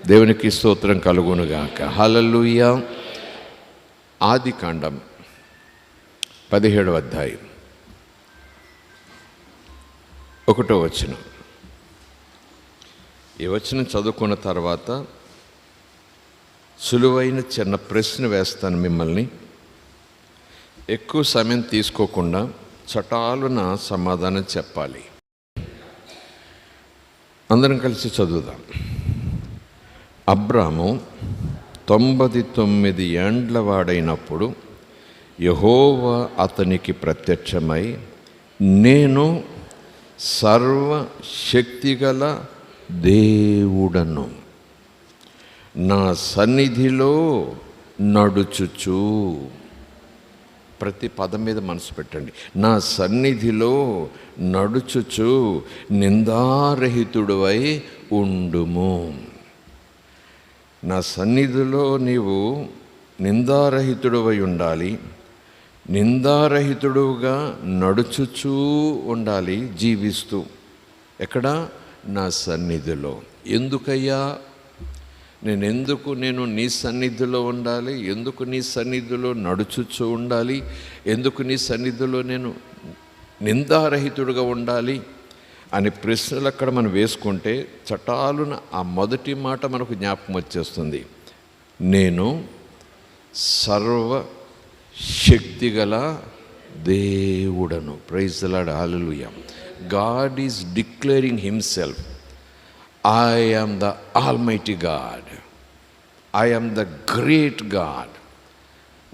దేవునికి స్తోత్రం కలుగునుగాక. హల్లెలూయా. ఆదికాండం 17వ అధ్యాయం 1వ వచనం. ఈ వచనం చదువుకున్న తర్వాత సులువైన చిన్న ప్రశ్న వేస్తాను మిమ్మల్ని. ఎక్కువ సమయం తీసుకోకుండా చటాలున సమాధానం చెప్పాలి. అందరం కలిసి చదువుదాం. అబ్రాము 99 ఏండ్ల వాడైనప్పుడు యెహోవా అతనికి ప్రత్యక్షమై, నేను సర్వశక్తిగల దేవుడను, నా సన్నిధిలో నడుచుచు. ప్రతి పదం మీద మనసు పెట్టండి. నా సన్నిధిలో నడుచుచు నిందారహితుడివై ఉండుము. నా సన్నిధిలో నీవు నిందారహితుడివై ఉండాలి. నిందారహితుడుగా నడుచుచూ ఉండాలి, జీవిస్తూ. ఎక్కడ? నా సన్నిధిలో. ఎందుకయ్యా? నేను నీ సన్నిధిలో ఉండాలి? ఎందుకు నీ సన్నిధిలో నడుచుచూ ఉండాలి? ఎందుకు నీ సన్నిధిలో నేను నిందారహితుడుగా ఉండాలి అని ప్రశ్నలు అక్కడ మనం వేసుకుంటే చటాలున ఆ మొదటి మాట మనకు జ్ఞాపకం వచ్చేస్తుంది. నేను సర్వశక్తిగల దేవుడను. Praise the Lord. Hallelujah. God is declaring himself. I am the Almighty God. I am the great God.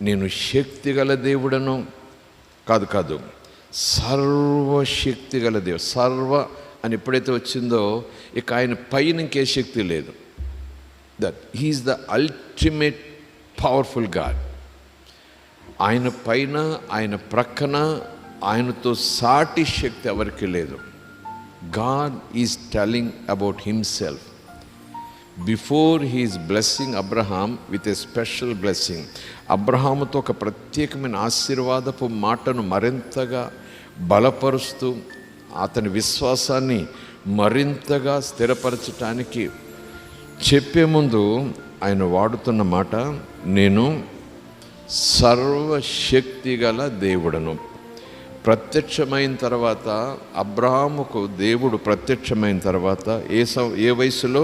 నేను శక్తిగల దేవుడను. కాదు, సర్వశక్తిగల దేవుడు. సర్వ అని ఎప్పుడైతే వచ్చిందో ఇక ఆయన పైన ఇంకే శక్తి లేదు. That he's the ultimate powerful God. ఆయన పైన, ఆయన ప్రక్కన, ఆయనతో సాటి శక్తి ఎవరికి లేదు. God is telling about himself. Before he is blessing Abraham with a special blessing, అబ్రహాముతో ఒక ప్రత్యేకమైన ఆశీర్వాదపు మాటను మరింతగా బలపరుస్తూ అతని విశ్వాసాన్ని మరింతగా స్థిరపరచటానికి చెప్పే ముందు ఆయన వాడుతున్న మాట, నేను సర్వశక్తిగల దేవుడను. ప్రత్యక్షమైన తర్వాత, అబ్రహాముకు దేవుడు ప్రత్యక్షమైన తర్వాత ఏ వయసులో?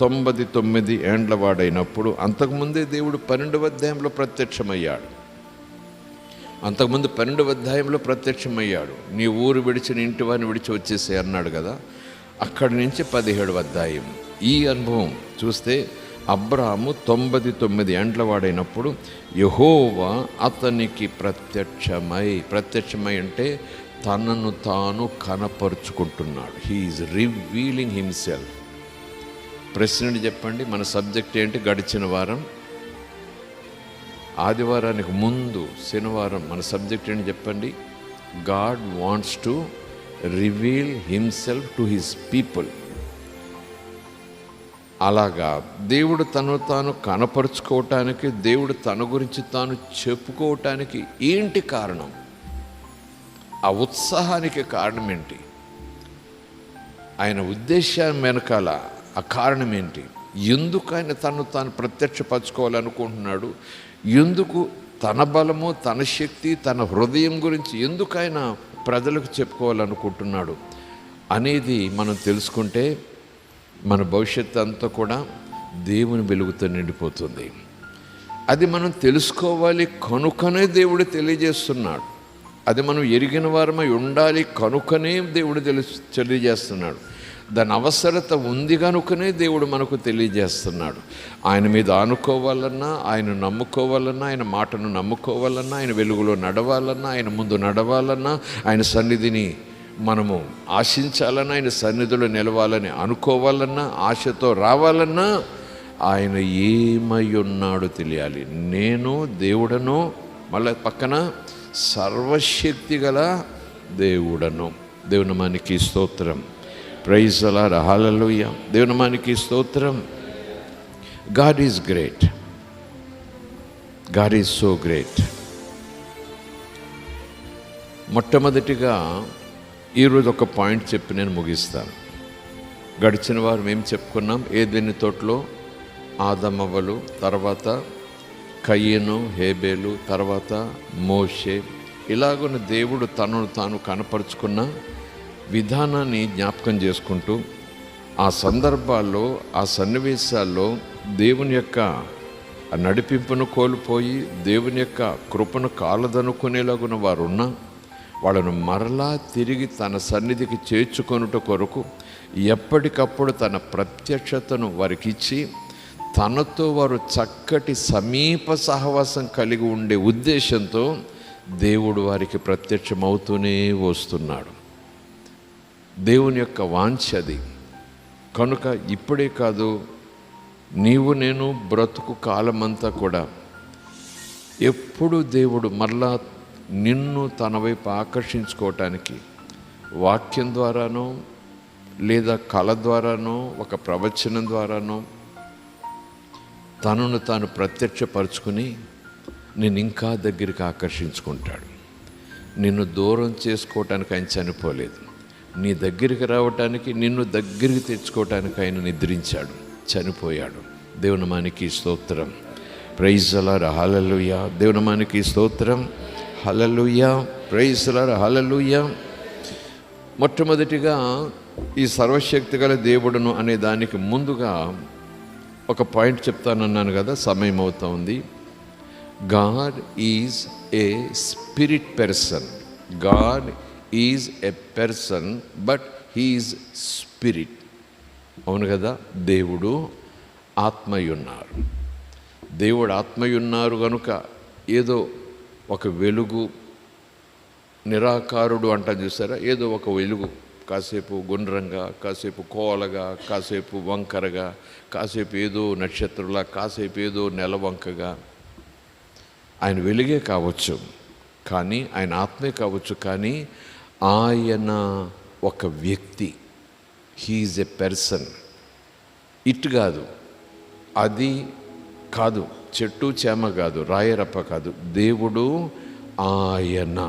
99 ఏండ్ల వాడైనప్పుడు. అంతకుముందే దేవుడు 12వ అధ్యాయంలో ప్రత్యక్షమయ్యాడు. అంతకుముందు 12వ అధ్యాయంలో ప్రత్యక్షమయ్యాడు. నీ ఊరు విడిచి, నీ ఇంటి వారిని విడిచి వచ్చేసే అన్నాడు కదా. అక్కడి నుంచి 17వ అధ్యాయం. ఈ అనుభవం చూస్తే అబ్రాహాము 99 ఏండ్ల వాడైనప్పుడు యెహోవా అతనికి ప్రత్యక్షమై అంటే తనను తాను కనపరుచుకుంటున్నాడు. He is revealing himself. ప్రశ్నని చెప్పండి, మన సబ్జెక్ట్ ఏంటి? గడిచిన వారం ఆదివారానికి ముందు శనివారం మన సబ్జెక్ట్ ఏంటి చెప్పండి? God wants to reveal himself to his people. అలాగా దేవుడు తను తాను కనపరుచుకోవటానికి, దేవుడు తన గురించి తాను చెప్పుకోవటానికి ఏంటి కారణం? ఆ ఉత్సాహానికి కారణం ఏంటి? ఆయన ఉద్దేశం వెనకాల ఆ కారణం ఏంటి? ఎందుకు ఆయన తను తాను ప్రత్యక్షపరచుకోవాలనుకుంటున్నాడు? ఎందుకు తన బలము, తన శక్తి, తన హృదయం గురించి ఎందుకు ఆయన ప్రజలకు చెప్పుకోవాలనుకుంటున్నాడు అనేది మనం తెలుసుకుంటే మన భవిష్యత్తు అంతా కూడా దేవుని వెలుగుతో నిండిపోతుంది. అది మనం తెలుసుకోవాలి కనుకనే దేవుడు తెలియజేస్తున్నాడు. అది మనం ఎరిగిన వారమై ఉండాలి కనుకనే దేవుడు తెలియజేస్తున్నాడు. దాని అవసరత ఉంది కనుకనే దేవుడు మనకు తెలియజేస్తున్నాడు. ఆయన మీద ఆనుకోవాలన్నా, ఆయన నమ్ముకోవాలన్నా, ఆయన మాటను నమ్ముకోవాలన్నా, ఆయన వెలుగులో నడవాలన్నా, ఆయన ముందు నడవాలన్నా, ఆయన సన్నిధిని మనము ఆశించాలన్నా, ఆయన సన్నిధిలో నిలవాలని అనుకోవాలన్నా, ఆశతో రావాలన్నా ఆయన ఏమై ఉన్నాడో తెలియాలి. నేను దేవుడను, మళ్ళీ పక్కన సర్వశక్తి గల దేవుడను. దేవుని నామానికి స్తోత్రం. Praise the Lord. హల్లెలూయా. దేవుని నామానికి స్తోత్రం. God is great. God is so great. మొట్టమొదటిగా ఈరోజు ఒక పాయింట్ చెప్పి నేను ముగిస్తాను. గడిచిన వారం ఏం చెప్పుకున్నాం? ఏదెన్ని తోటలో ఆదమవ్వలు, తర్వాత కయ్యను, హేబేలు, తర్వాత మోషే. ఇలాగున్న దేవుడు తనను తాను కనపరుచుకున్న విధానాన్ని జ్ఞాపకం చేసుకుంటూ ఆ సందర్భాల్లో, ఆ సన్నివేశాల్లో దేవుని యొక్క నడిపింపును కోల్పోయి దేవుని యొక్క కృపను కాలదనుకునేలాగున వారు ఉన్న వాళ్ళను మరలా తిరిగి తన సన్నిధికి చేర్చుకొనుట కొరకు ఎప్పటికప్పుడు తన ప్రత్యక్షతను వారికి ఇచ్చి తనతో వారు చక్కటి సమీప సహవాసం కలిగి ఉండే ఉద్దేశంతో దేవుడు వారికి ప్రత్యక్షమవుతూనే వస్తున్నాడు. దేవుని యొక్క వాంఛ అది. కనుక ఇప్పుడే కాదు, నీవు నేను బ్రతుకు కాలమంతా కూడా ఎప్పుడు దేవుడు మరలా నిన్ను తన వైపు ఆకర్షించుకోవటానికి వాక్యం ద్వారానో లేదా కళ ద్వారానో ఒక ప్రవచనం ద్వారానో తనను తాను ప్రత్యక్షపరుచుకుని నేను ఇంకా దగ్గరికి ఆకర్షించుకుంటాడు. నిన్ను దూరం చేసుకోవటానికి ఆయన చనిపోలేదు. నీ దగ్గరికి రావటానికి, నిన్ను దగ్గరికి తెచ్చుకోవటానికి ఆయన నిద్రించాడు, చనిపోయాడు. దేవునామానికి స్తోత్రం. ప్రైజ్ ది లార్డ్, హల్లెలూయా. దేవునామానికి స్తోత్రం, హల్లెలూయా. ప్రైజ్ ది లార్డ్, హల్లెలూయా. మొట్టమొదటిగా ఈ సర్వశక్తి గల దేవుడును అనే దానికి ముందుగా ఒక పాయింట్ చెప్తానన్నాను కదా, సమయం అవుతా ఉంది. God is a spirit person. God is a person but he's spirit. అవును కదా, దేవుడు ఆత్మయున్నారు. దేవుడు ఆత్మయున్నారు కనుక ఏదో ఒక వెలుగు, నిరాకారుడు అంటాం చూసారా, ఏదో ఒక వెలుగు, కాసేపు గుండ్రంగా, కాసేపు కోలగా, కాసేపు వంకరగా, కాసేపు ఏదో నక్షత్రంలా, కాసేపు ఏదో నెలవంకగా. ఆయన వెలుగే కావచ్చు, కానీ ఆయన ఆత్మే కావచ్చు, కానీ ఆయన ఒక వ్యక్తి. He's a person. ఇటు కాదు, అది కాదు, చెట్టు చేమ కాదు, రాయరప్ప కాదు, దేవుడు ఆయన.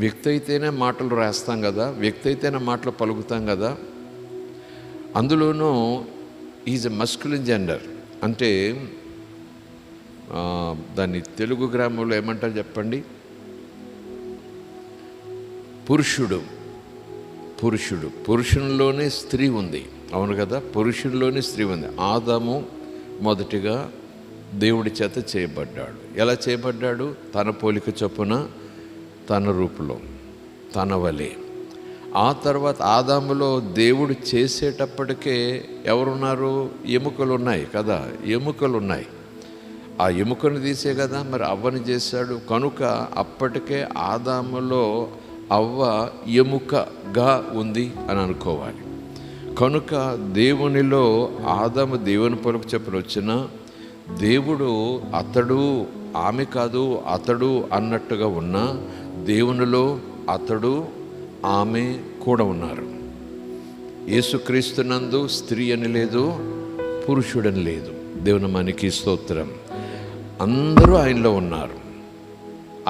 వ్యక్తి అయితేనే మాటలు రాస్తాం కదా, వ్యక్తి అయితేనే మాటలు పలుకుతాం కదా. అందులోనూ ఈజ్ ఎ మస్కులిన్ జెండర్. అంటే దాన్ని తెలుగు గ్రామంలో ఏమంటారు చెప్పండి? పురుషుడు. పురుషుడు, పురుషునిలోనే స్త్రీ ఉంది. అవును కదా, పురుషునిలోనే స్త్రీ ఉంది. ఆదాము మొదటిగా దేవుడి చేత చేయబడ్డాడు. ఎలా చేయబడ్డాడు? తన పోలిక చొప్పున, తన రూపులో, తన వలె. ఆ తర్వాత ఆదాములో దేవుడు చేసేటప్పటికే ఎవరున్నారు? ఎముకలు ఉన్నాయి కదా, ఎముకలు ఉన్నాయి. ఆ ఎముకను తీసే కదా మరి అవ్వని చేశాడు. కనుక అప్పటికే ఆదాములో అవ్వ ఎముకగా ఉంది అని అనుకోవాలి. కనుక దేవునిలో ఆదాము దేవుని పొలకు చెప్పులు వచ్చిన దేవుడు అతడు, ఆమె కాదు, అతడు అన్నట్టుగా ఉన్న దేవునిలో అతడు, ఆమె కూడా ఉన్నారు. యేసుక్రీస్తునందు స్త్రీ అని లేదు, పురుషుడని లేదు. దేవునామానికి స్తోత్రం. అందరూ ఆయనలో ఉన్నారు.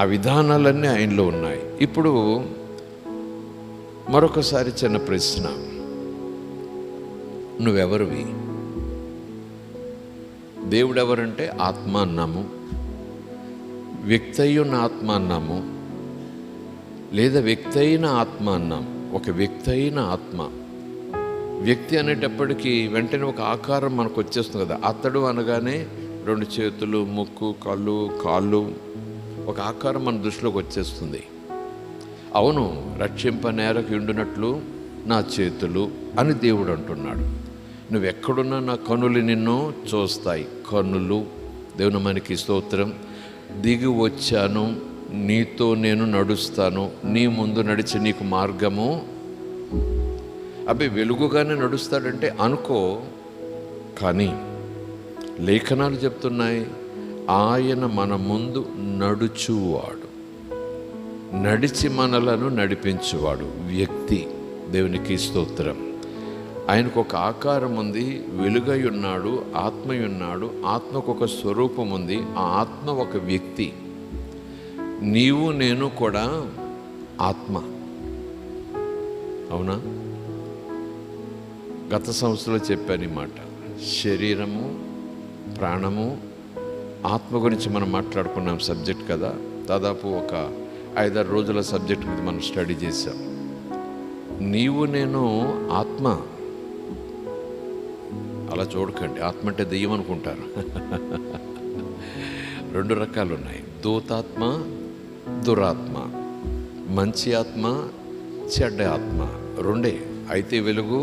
ఆ విధానాలన్నీ ఆయనలో ఉన్నాయి. ఇప్పుడు మరొకసారి చిన్న ప్రశ్న, నువ్వెవరివి? దేవుడు ఎవరంటే ఆత్మ అన్నాము, వ్యక్తి అయ్యున్న ఆత్మ అన్నాము, లేదా వ్యక్తి అయిన ఆత్మ అన్నాం. ఒక వ్యక్తి అయిన ఆత్మ. వ్యక్తి అనేటప్పటికీ వెంటనే ఒక ఆకారం మనకు వచ్చేస్తుంది కదా. అతడు అనగానే 2 చేతులు, ముక్కు, కళ్ళు, కాళ్ళు, ఒక ఆకారం మన దృష్టిలోకి వచ్చేస్తుంది. అవును, రక్షింప నేరకు ఉండునట్లు నా చేతులు అని దేవుడు అంటున్నాడు. నువ్వెక్కడున్నా నా కనులు నిన్ను చూస్తాయి. కనులు. దేవునామానికి స్తోత్రం. దిగి వచ్చాను, నీతో నేను నడుస్తాను, నీ ముందు నడిచి నీకు మార్గము. అబ్బాయి వెలుగుగానే నడుస్తాడంటే అనుకో, కానీ లేఖనాలు చెప్తున్నాయి ఆయన మన ముందు నడుచువాడు, నడిచి మనలను నడిపించువాడు. వ్యక్తి. దేవునికి స్తోత్రం. ఆయనకు ఒక ఆకారం ఉంది, వెలుగై ఉన్నాడు, ఆత్మై ఉన్నాడు, ఆత్మకు ఒక స్వరూపం ఉంది. ఆ ఆత్మ ఒక వ్యక్తి. నీవు నేను కూడా ఆత్మ. అవునా? గత సంవత్సరంలో చెప్పాను ఈ మాట. శరీరము, ప్రాణము, ఆత్మ గురించి మనం మాట్లాడుకున్నాం సబ్జెక్ట్ కదా. దాదాపు ఒక 5-6 రోజుల సబ్జెక్ట్ మీద మనం స్టడీ చేశాం. నీవు నేను ఆత్మ. అలా చూడకండి, ఆత్మ అంటే దెయ్యం అనుకుంటారు. 2 రకాలు ఉన్నాయి, దూతాత్మ, దురాత్మ, మంచి ఆత్మ, చెడ్డ ఆత్మ, 2. అయితే వెలుగు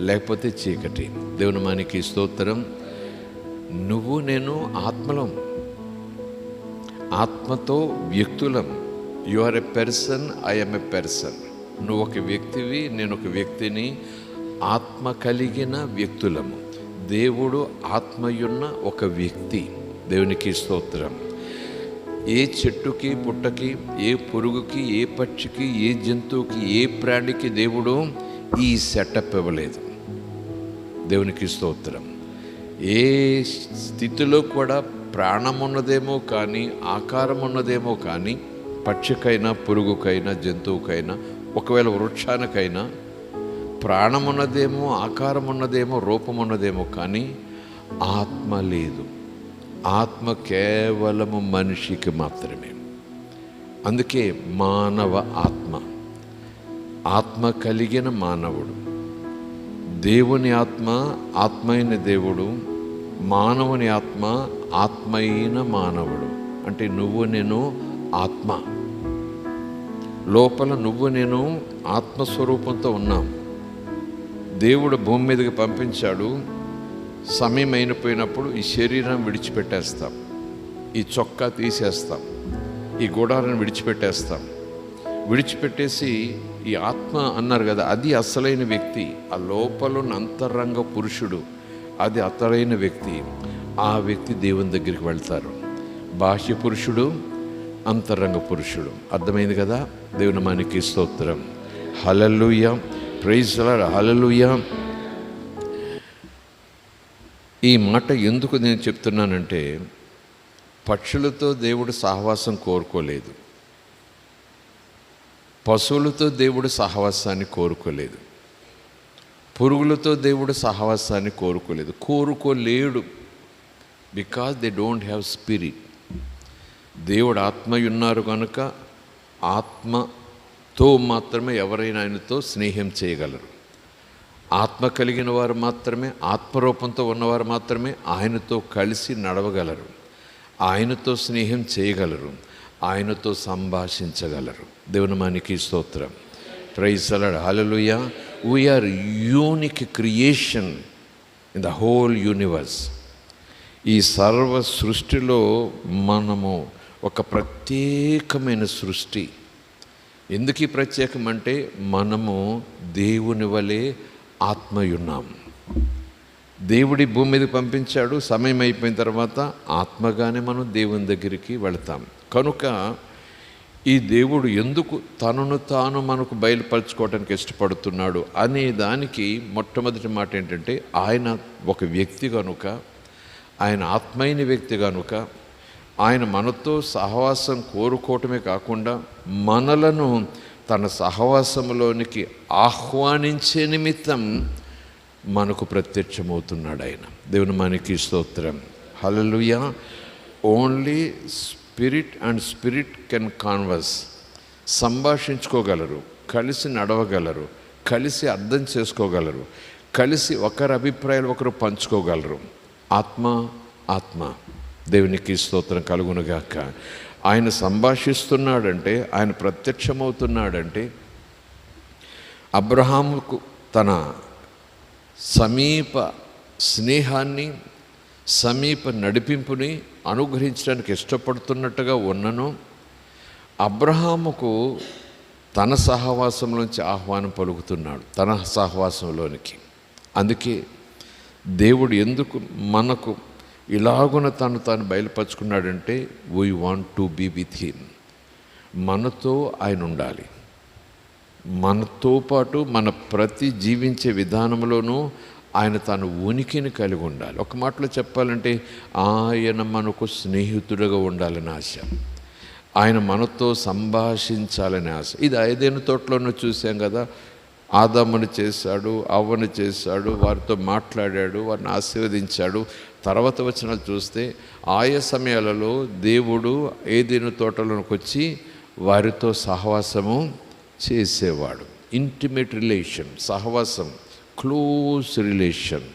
లేకపోతే చీకటి. దేవుని మానికి స్తోత్రం. నువ్వు నేను ఆత్మలం, ఆత్మతో వ్యక్తులం. You are a person, I am a person. నువ్వు ఒక వ్యక్తివి, నేను ఒక వ్యక్తిని. ఆత్మ కలిగిన వ్యక్తులము. దేవుడు ఆత్మయున్న ఒక వ్యక్తి. దేవునికి స్తోత్రం. ఏ చెట్టుకి, పుట్టకి, ఏ పురుగుకి, ఏ పక్షికి, ఏ జంతువుకి, ఏ ప్రాణికి దేవుడు ఈ సెటప్ ఇవ్వలేదు. దేవునికి స్తోత్రం. ఏ స్థితిలో కూడా ప్రాణం ఉన్నదేమో కానీ, ఆకారం ఉన్నదేమో కానీ, పక్షికైనా, పురుగుకైనా, జంతువుకైనా, ఒకవేళ వృక్షానికైనా ప్రాణం ఉన్నదేమో, ఆకారం ఉన్నదేమో, రూపం ఉన్నదేమో కానీ ఆత్మ లేదు. ఆత్మ కేవలము మనిషికి మాత్రమే. అందుకే మానవ ఆత్మ, ఆత్మ కలిగిన మానవుడు. దేవుని ఆత్మ ఆత్మైన దేవుడు, మానవుని ఆత్మ ఆత్మైన మానవుడు. అంటే నువ్వు నేను ఆత్మ. లోపల నువ్వు నేను ఆత్మస్వరూపంతో ఉన్నాం. దేవుడు భూమి మీదకి పంపించాడు. సమయం అయిపోయినప్పుడు ఈ శరీరం విడిచిపెట్టేస్తాం, ఈ చొక్కా తీసేస్తాం, ఈ గుడారాన్ని విడిచిపెట్టేస్తాం. విడిచిపెట్టేసి ఈ ఆత్మ అన్నారు కదా, అది అసలైన వ్యక్తి. ఆ లోపల అంతరంగ పురుషుడు, అది అసలైన వ్యక్తి. ఆ వ్యక్తి దేవుని దగ్గరికి వెళ్తారు. బాహ్య పురుషుడు, అంతరంగ పురుషుడు. అర్థమైంది కదా. దేవుని మనకి స్తోత్రం. హల్లెలూయా, ప్రైజ్ ది లార్డ్, హల్లెలూయా. ఈ మాట ఎందుకు నేను చెప్తున్నానంటే, పక్షులతో దేవుడు సహవాసం కోరుకోలేదు, పశువులతో దేవుడు సహవాసాన్ని కోరుకోలేదు, పురుగులతో దేవుడు సహవాసాన్ని కోరుకోలేడు. Because they don't have spirit. దేవుడు ఆత్మయున్నారు కనుక ఆత్మతో మాత్రమే ఎవరైనా ఆయనతో స్నేహం చేయగలరు. ఆత్మ కలిగిన వారు మాత్రమే, ఆత్మరూపంతో ఉన్నవారు మాత్రమే ఆయనతో కలిసి నడవగలరు, ఆయనతో స్నేహం చేయగలరు, ఆయనతో సంభాషించగలరు. దేవుని మనకి స్తోత్రం. Praise the Lord, hallelujah. We are unique creation in the whole universe. ఈ సర్వ సృష్టిలో మనము ఒక ప్రత్యేకమైన సృష్టి. ఎందుకు ఈ ప్రత్యేకం అంటే, మనము దేవుని వలె ఆత్మయున్నాం. దేవుడి భూమి మీదకి పంపించాడు. సమయం అయిపోయిన తర్వాత ఆత్మగానే మనం దేవుని దగ్గరికి వెళతాం. కనుక ఈ దేవుడు ఎందుకు తనను తాను మనకు బయలుపరచుకోవడానికి ఇష్టపడుతున్నాడు అనే దానికి మొట్టమొదటి మాట ఏంటంటే, ఆయన ఒక వ్యక్తి కనుక, ఆయన ఆత్మైన వ్యక్తి కనుక, ఆయన మనతో సహవాసం కోరుకోవటమే కాకుండా మనలను తన సహవాసంలోనికి ఆహ్వానించే నిమిత్తం మనకు ప్రత్యక్షమవుతున్నాడు ఆయన. దేవుని మనకి స్తోత్రం. Hallelujah. Only spirit and spirit can converse. సంభాషించుకోగలరు, కలిసి నడవగలరు, కలిసి అర్థం చేసుకోగలరు, కలిసి ఒకరి అభిప్రాయాలు ఒకరు పంచుకోగలరు. ఆత్మ ఆత్మ. దేవునికి స్తోత్రం కలుగునుగాక. ఆయన సంభాషిస్తున్నాడంటే, ఆయన ప్రత్యక్షమవుతున్నాడంటే, అబ్రహాముకు తన సమీప స్నేహాన్ని, సమీప నడిపింపుని అనుగ్రహించడానికి ఇష్టపడుతున్నట్టుగా ఉన్నను, అబ్రహాముకు తన సహవాసంలోంచి ఆహ్వానం పలుకుతున్నాడు, తన సహవాసంలోనికి. అందుకే దేవుడు ఎందుకు మనకు ఇలాగున తాను బయలుపరుచుకున్నాడంటే, we want to be with him. మనతో ఆయన ఉండాలి, మనతో పాటు మన ప్రతి జీవించే విధానంలోనూ ఆయన తన ఉనికిని కలిగి ఉండాలి. ఒక మాటలో చెప్పాలంటే, ఆయన మనకు స్నేహితుడిగా ఉండాలని ఆశ, ఆయన మనతో సంభాషించాలని ఆశ. ఇది ఏదైనా తోటలోనూ చూసాం కదా. ఆదాముని చేశాడు, అవ్వను చేశాడు, వారితో మాట్లాడాడు, వారిని ఆశీర్వదించాడు. తర్వాత వచనాలు చూస్తే ఆయా సమయాలలో దేవుడు ఏదెను తోటలోకి వచ్చి వారితో సహవాసము చేసేవాడు. ఇంటిమేట్ రిలేషన్, సహవాసం, క్లోజ్ రిలేషన్.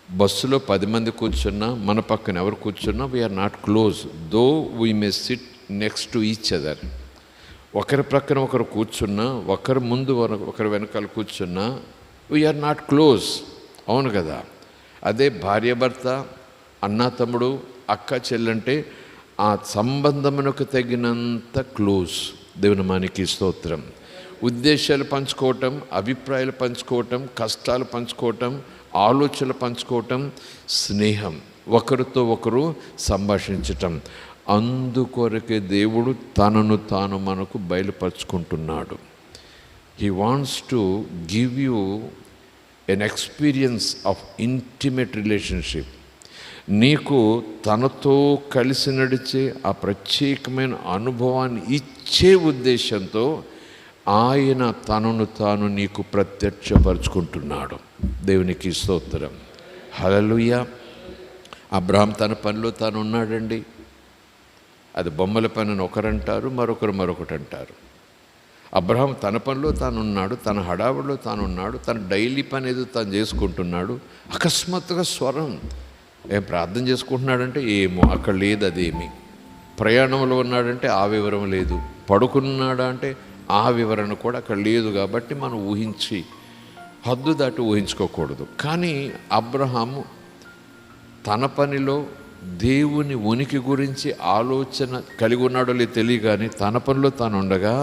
బస్సులో 10 మంది కూర్చున్నా, మన పక్కన ఎవరు కూర్చున్నా we are not close, though we may sit next to each other. ఒకరి ప్రక్కన ఒకరు కూర్చున్నా, ఒకరి ముందు ఒకరి వెనకాల కూర్చున్నా వీఆర్ నాట్ క్లోజ్. అవును కదా? అదే భార్యాభర్త, అన్నా తమ్ముడు, అక్క చెల్లంటే ఆ సంబంధమునకు తగినంత క్లోజ్. దేవుని మానికి స్తోత్రం. ఉద్దేశాలు పంచుకోవటం, అభిప్రాయాలు పంచుకోవటం, కష్టాలు పంచుకోవటం, ఆలోచనలు పంచుకోవటం, స్నేహం, ఒకరితో ఒకరు సంభాషించటం. అందుకొరకే దేవుడు తనను తాను మనకు బయలుపరుచుకుంటున్నాడు. He wants to give you an experience of intimate relationship. నీకు తనతో కలిసి నడిచే ఆ ప్రత్యేకమైన అనుభవాన్ని ఇచ్చే ఉద్దేశంతో ఆయన తనను తాను నీకు ప్రత్యక్షపరుచుకుంటున్నాడు. దేవునికి స్తోత్రం. హల్లెలూయా. అబ్రహాం తన పనిలో తాను ఉన్నాడండి. అది బొమ్మల పని అని ఒకరంటారు, మరొకటి అంటారు. అబ్రహాం తన పనిలో తాను ఉన్నాడు, తన హడావుడిలో తాను ఉన్నాడు, తన డైలీ పని ఏదో తాను చేసుకుంటున్నాడు. అకస్మాత్తుగా స్వరం. ఏం ప్రార్థన చేసుకుంటున్నాడంటే ఏమో, అక్కడ లేదు అదేమి. ప్రయాణంలో ఉన్నాడంటే ఆ వివరం లేదు. పడుకున్నాడా అంటే ఆ వివరణ కూడా అక్కడ లేదు. కాబట్టి మనం ఊహించి హద్దు దాటి ఊహించుకోకూడదు. కానీ అబ్రహాము తన పనిలో దేవుని ఉనికి గురించి ఆలోచన కలిగి ఉన్నాడో లేదు తెలియ, కానీ తన పనిలో తాను ఉండగా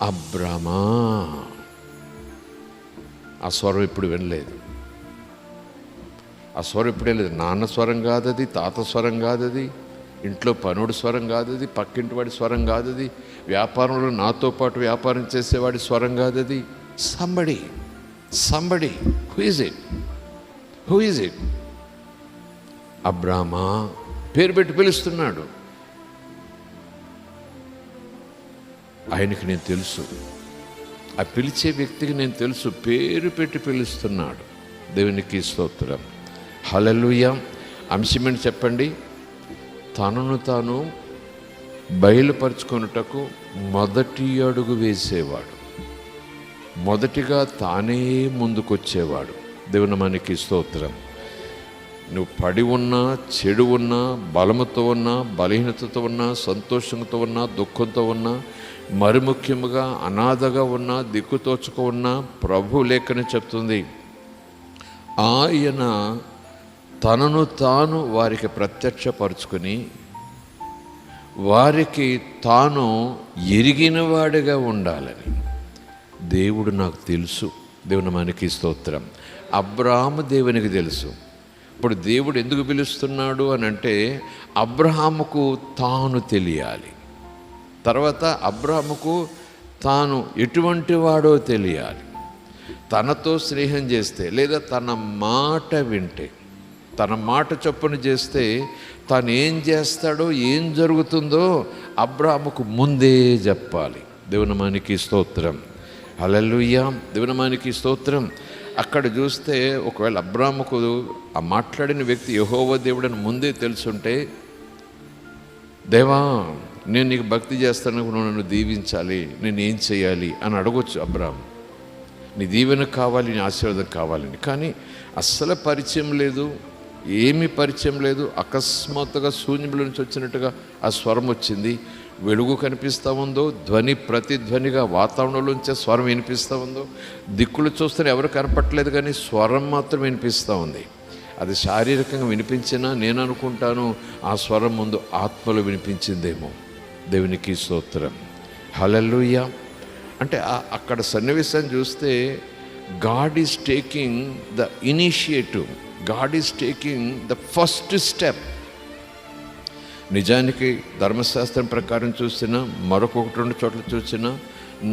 అబ్రహమా, ఆ స్వరం ఇప్పుడు వినలేదు. ఆ స్వరం ఇప్పుడే లేదు. నాన్న స్వరం కాదది, తాత స్వరం కాదది, ఇంట్లో పనుడి స్వరం కాదది, పక్కింటి వాడి స్వరం కాదది, వ్యాపారంలో నాతో పాటు వ్యాపారం చేసేవాడి స్వరం కాదది. Somebody who is it? అబ్రామా పేరు పెట్టి పిలుస్తున్నాడు. ఆయనకి నేను తెలుసు, ఆ పిలిచే వ్యక్తికి నేను తెలుసు, పేరు పెట్టి పిలుస్తున్నాడు. దేవునికి స్తోత్రం. హల్లెలూయా. అంశమని చెప్పండి. తనను తాను బయలుపరుచుకొనుటకు మొదటి అడుగు వేసేవాడు. మొదటిగా తానే ముందుకొచ్చేవాడు. దేవుని మనకి స్తోత్రం. నువ్వు పడి ఉన్నా, చెడు ఉన్నా, బలముతో ఉన్నా, బలహీనతతో ఉన్నా, సంతోషంతో ఉన్నా, దుఃఖంతో ఉన్నా, మరి ముఖ్యముగా అనాథగా ఉన్నా, దిక్కుతోచక ఉన్నా, ప్రభు లేఖని చెప్తుంది ఆయన తనను తాను వారికి ప్రత్యక్షపరుచుకొని వారికి తాను ఎరిగినవాడిగా ఉండాలని. దేవుడు నాకు తెలుసు. దేవుని మనకి స్తోత్రం. అబ్రాహాము దేవునికి తెలుసు. ఇప్పుడు దేవుడు ఎందుకు పిలుస్తున్నాడు అని అంటే అబ్రహాముకు తాను తెలియాలి. తర్వాత అబ్రహాముకు తాను ఎటువంటి వాడో తెలియాలి. తనతో స్నేహం చేస్తే లేదా తన మాట వింటే, తన మాట చొప్పున చేస్తే తాను ఏం చేస్తాడో, ఏం జరుగుతుందో అబ్రహాముకు ముందే చెప్పాలి. దేవుని మనకి స్తోత్రం. హల్లెలూయా. దేవుని మనకి స్తోత్రం. అక్కడ చూస్తే ఒకవేళ అబ్రాహాముకు ఆ మాట్లాడిన వ్యక్తి యెహోవా దేవుడని ముందే తెలుసుంటే, దేవా నేను నీకు భక్తి చేస్తాను, నువ్వు నన్ను దీవించాలి, నేను ఏం చేయాలి అని అడగొచ్చు అబ్రాహాము. నీ దీవెన కావాలి, నీ ఆశీర్వాదం కావాలని. కానీ అస్సలు పరిచయం లేదు, ఏమీ పరిచయం లేదు. అకస్మాత్తుగా శూన్యముల నుంచి వచ్చినట్టుగా ఆ స్వరం వచ్చింది. వెలుగు కనిపిస్తూ ఉందో, ధ్వని ప్రతిధ్వనిగా వాతావరణంలోంచే స్వరం వినిపిస్తూ ఉందో, దిక్కులు చూస్తే ఎవరు కనపట్లేదు, కానీ స్వరం మాత్రం వినిపిస్తూ ఉంది. అది శారీరకంగా వినిపించినా నేను అనుకుంటాను ఆ స్వరం ముందు ఆత్మలో వినిపించిందేమో. దేవునికి స్తోత్రం. హల్లెలూయా. అంటే అక్కడ సన్నివేశాన్ని చూస్తే God is taking the initiative, God is taking the first step. నిజానికి ధర్మశాస్త్రం ప్రకారం చూసినా, మరొకటి 2 చోట్ల చూసినా,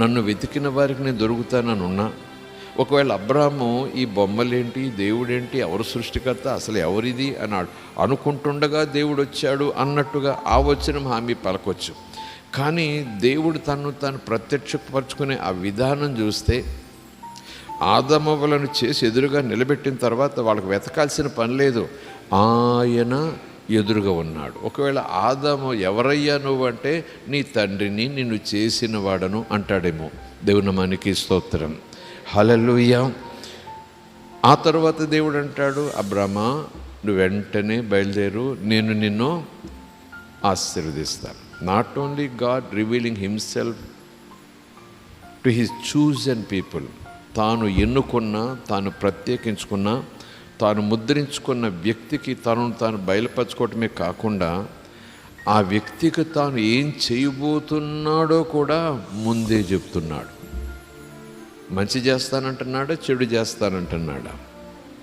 నన్ను వెతికిన వారికి నేను దొరుకుతానని ఉన్నా, ఒకవేళ అబ్రాహాము ఈ బొమ్మలేంటి, దేవుడేంటి, ఎవరు సృష్టికర్త, అసలు ఎవరిది అని అనుకుంటుండగా దేవుడు వచ్చాడు అన్నట్టుగా ఆ వచనం హామీ పలకొచ్చు. కానీ దేవుడు తను ప్రత్యక్షపరచుకునే ఆ విధానం చూస్తే ఆదమవ్వలను చేసి ఎదురుగా నిలబెట్టిన తర్వాత వాళ్ళకి వెతకాల్సిన పని లేదు, ఆయన ఎదురుగా ఉన్నాడు. ఒకవేళ ఆదాము ఎవరయ్యా నువ్వు అంటే నీ తండ్రిని నిన్ను చేసిన వాడను అంటాడేమో. దేవుని నామానికి స్తోత్రం. హల్లెలూయా. ఆ తర్వాత దేవుడు అంటాడు, అబ్రామా నువ్వు వెంటనే బయలుదేరు, నేను నిన్ను ఆశీర్వదిస్తాను. Not only God revealing himself to his chosen people, తాను ఎన్నుకున్న, తాను ప్రత్యేకించుకున్న, తాను ముద్రించుకున్న వ్యక్తికి తాను బయలుపరచుకోవటమే కాకుండా ఆ వ్యక్తికి తాను ఏం చేయబోతున్నాడో కూడా ముందే చెప్తున్నాడు. మంచి చేస్తానంటున్నాడా, చెడు చేస్తానంటున్నాడా?